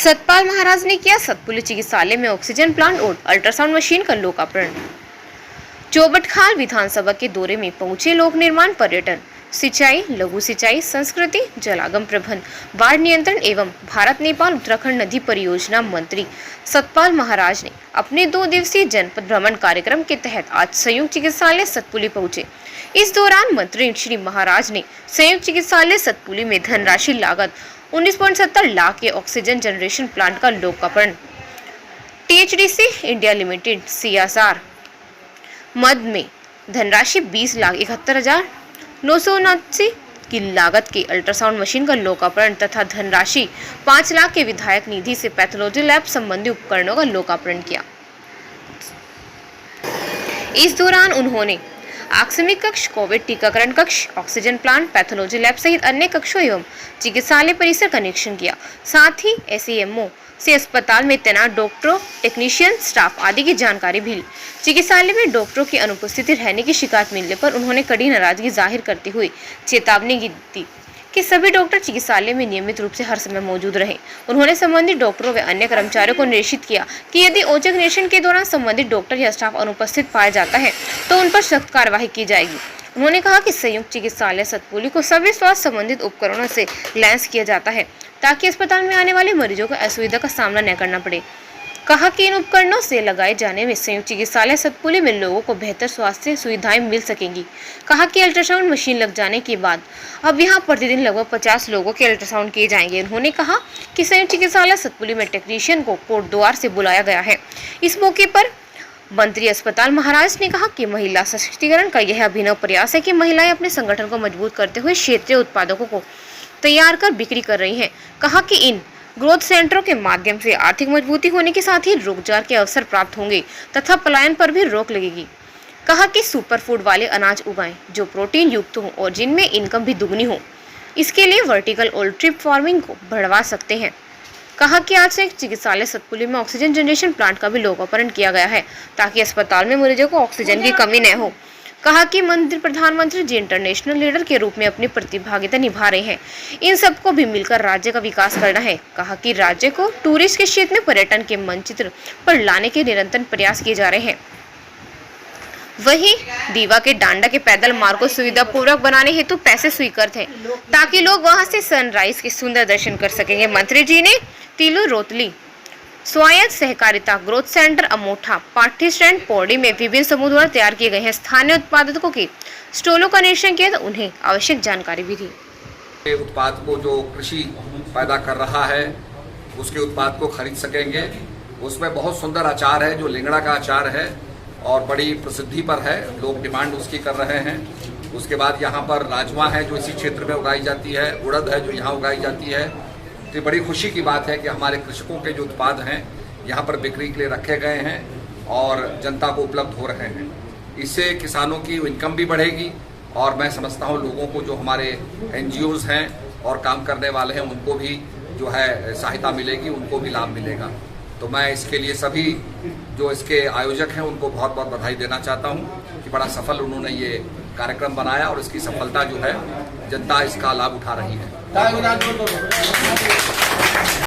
सतपाल महाराज ने किया सतपुली चिकित्सालय में ऑक्सीजन प्लांट और अल्ट्रासाउंड मशीन का लोकार्पण। चौबटखाल विधानसभा के दौरे में पहुंचे लोक निर्माण, पर्यटन, सिंचाई, लघु सिंचाई, संस्कृति, जलागम प्रबंधन, बाढ़ नियंत्रण एवं भारत नेपाल उत्तराखंड नदी परियोजना मंत्री सतपाल महाराज ने अपने 2 दिवसीय जनपद भ्रमण कार्यक्रम के तहत आज संयुक्त चिकित्सालय सतपुली पहुंचे। इस दौरान मंत्री श्री महाराज ने संयुक्त चिकित्सालय सतपुली में धनराशि लागत 19.70 लाख के ऑक्सीजन जनरेशन प्लांट का लोकार्पण, THDC इंडिया लिमिटेड CSR मद में धनराशि 20,71,979 की लागत की अल्ट्रासाउंड मशीन का लोकार्पण तथा धनराशि 5 लाख के विधायक निधि से पैथोलॉजी लैब संबंधी उपकरणों का लोकार्पण किया। इस दौरान उन्होंने आकस्मिक कक्ष, कोविड टीकाकरण कक्ष, ऑक्सीजन प्लांट, पैथोलॉजी लैब सहित अन्य कक्षों एवं चिकित्सालय परिसर का निरीक्षण किया। साथ ही SEMO से अस्पताल में तैनात डॉक्टरों, टेक्नीशियन, स्टाफ आदि की जानकारी भी ली। चिकित्सालय में डॉक्टरों की अनुपस्थिति रहने की शिकायत मिलने पर उन्होंने कड़ी नाराजगी जाहिर करते हुए चेतावनी दी कि सभी डॉक्टर चिकित्सालय में नियमित रूप से हर समय मौजूद रहें। उन्होंने संबंधित डॉक्टरों व अन्य कर्मचारियों को निर्देशित किया कि यदि औचक निरीक्षण के दौरान संबंधित डॉक्टर या स्टाफ अनुपस्थित पाया जाता है तो उन पर सख्त कार्रवाई की जाएगी। उन्होंने कहा कि संयुक्त चिकित्सालय सतपुली को सभी स्वास्थ्य संबंधित उपकरणों से लैस किया जाता है ताकि अस्पताल में आने वाले मरीजों को असुविधा का सामना न करना पड़े। कहा कि इन उपकरणों से लगाए जाने में संयुक्त चिकित्सालय सतपुली में लोगों को बेहतर स्वास्थ्य सुविधाएं मिल सकेंगी। कहा कि अल्ट्रासाउंड मशीन लग जाने के बाद अब यहां प्रतिदिन लगभग 50 लोगों के अल्ट्रासाउंड किए जाएंगे। उन्होंने कहा कि संयुक्त चिकित्सालय सतपुली में टेक्नीशियन को कोट द्वार से बुलाया गया है। इस मौके पर मंत्री अस्पताल महाराज ने कहा कि महिला सशक्तिकरण का यह अभिनव प्रयास है कि महिलाएं अपने संगठन को मजबूत करते हुए क्षेत्रीय उत्पादकों को तैयार कर बिक्री कर रही हैं। कहा कि इन ग्रोथ सेंटरों के माध्यम से आर्थिक मजबूती होने के साथ ही रोजगार के अवसर प्राप्त होंगे तथा पलायन पर भी रोक लगेगी। कहा कि सुपर फूड वाले अनाज उगाएं जो प्रोटीन युक्त हो और जिनमें इनकम भी दुगनी हो। इसके लिए वर्टिकल और ट्रिप फार्मिंग को बढ़वा सकते हैं। कहा कि आज से चिकित्सालय सतपुली में ऑक्सीजन जनरेशन प्लांट का भी लोकार्पण किया गया है ताकि अस्पताल में मरीजों को ऑक्सीजन की कमी न हो। कहा कि प्रधानमंत्री जी इंटरनेशनल लीडर के रूप में अपनी प्रतिभागिता निभा रहे हैं। इन सबको भी मिलकर राज्य का विकास करना है। कहा कि राज्य को टूरिस्ट के क्षेत्र में पर्यटन के मानचित्र पर लाने के निरंतर प्रयास किए जा रहे हैं। वहीं दीवा के डांडा के पैदल मार्ग को सुविधा पूर्वक बनाने हेतु पैसे स्वीकृत हैं ताकि लोग वहां से सनराइज के सुंदर दर्शन कर सकेंगे। मंत्री जी ने तिलू रोतली स्वायत्त सहकारिता ग्रोथ सेंटर अमोठा पाठी स्टैंड पौड़ी में विभिन्न समूह द्वारा तैयार किए गए हैं स्थानीय उत्पादकों के स्टॉलों का निरीक्षण किया तो उन्हें आवश्यक जानकारी भी दी। उत्पाद को जो कृषि पैदा कर रहा है उसके उत्पाद को खरीद सकेंगे। उसमें बहुत सुंदर अचार है जो लिंगड़ा का अचार है और बड़ी प्रसिद्धि पर है, लोग डिमांड उसकी कर रहे हैं। उसके बाद यहाँ पर राजमा है जो इसी क्षेत्र में उगाई जाती है, उड़द है जो यहाँ उगाई जाती है। तो बड़ी खुशी की बात है कि हमारे कृषकों के जो उत्पाद हैं यहाँ पर बिक्री के लिए रखे गए हैं और जनता को उपलब्ध हो रहे हैं। इससे किसानों की इनकम भी बढ़ेगी और मैं समझता हूँ लोगों को जो हमारे NGOs हैं और काम करने वाले हैं उनको भी जो है सहायता मिलेगी, उनको भी लाभ मिलेगा। तो मैं इसके लिए सभी जो इसके आयोजक हैं उनको बहुत बहुत बधाई देना चाहता हूँ कि बड़ा सफल उन्होंने ये कार्यक्रम बनाया और इसकी सफलता जो है जनता इसका लाभ उठा रही है।